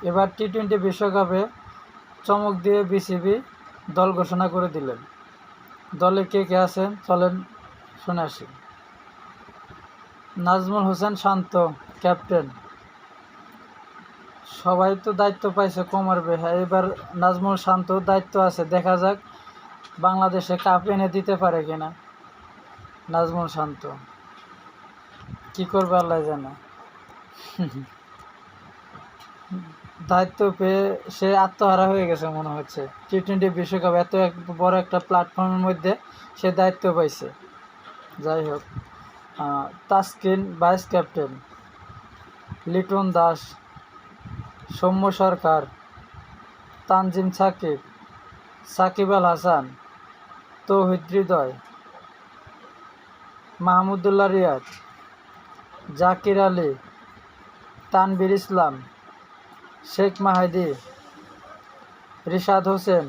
এবার টি-20 বিশ্বকাপে চমক দিয়ে বিসিবি দল ঘোষণা করে দিলেন। দলে কে কে আছেন চলেন শুনে আসি। নাজমুল হোসেন শান্ত ক্যাপ্টেন। সবাই তো দায়িত্ব পাইছে কোমর বেহা, এবার নাজমুল শান্ত দায়িত্ব আছে, দেখা যাক বাংলাদেশে কাপ এনে দিতে পারে কিনা। নাজমুল শান্ত কি করবে আল্লাহ জানে। দায়িত্ব পেয়ে সে আত্মহারা হয়ে গেছে মনে হচ্ছে। টি-20 বিশ্বকাপ এত বড় একটা প্ল্যাটফর্মের মধ্যে সে দায়িত্ব পাইছে। যাই হোক, তাসকিন ভাইস ক্যাপ্টেন, লিটন দাস, সৌম্য সরকার, তানজিম সাকিব, সাকিব আল হাসান, তৌহিদ হৃদয়, মাহমুদুল্লাহ রিয়াদ, জাকির আলী, তানভীর ইসলাম, শেখ মাহিদি, রিশাদ হোসেন,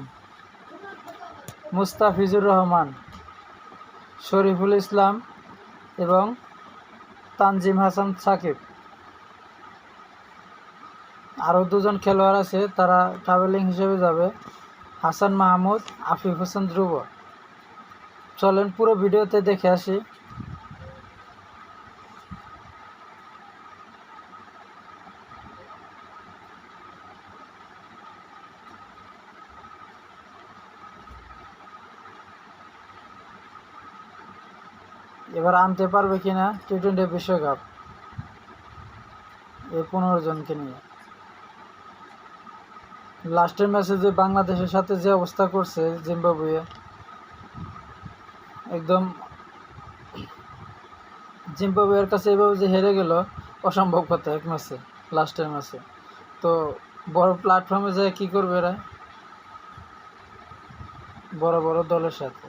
মুস্তাফিজুর রহমান, শরীফুল ইসলাম এবং তানজিম হাসান সাকিব। আরও দুজন খেলোয়াড় আছে, তারা ট্রাভেলিং হিসেবে যাবে, হাসান মাহমুদ, আফিফ হোসেন ধ্রুব। চলেন পুরো ভিডিওতে দেখে আসি। এবার আনতে পারবে কিনা টি-20 বিশ্বকাপ এই 15 জনকে নিয়ে। লাস্টের ম্যাচে যে বাংলাদেশের সাথে যে অবস্থা করছে জিম্বাবুয়ে, একদম জিম্বাবুয়ের কাছে এভাবে যে হেরে গেল অসম্ভব কথা এক ম্যাচে, লাস্টের ম্যাচে। তো বড় প্ল্যাটফর্মে যায় কী করবে এরা বড় বড় দলের সাথে।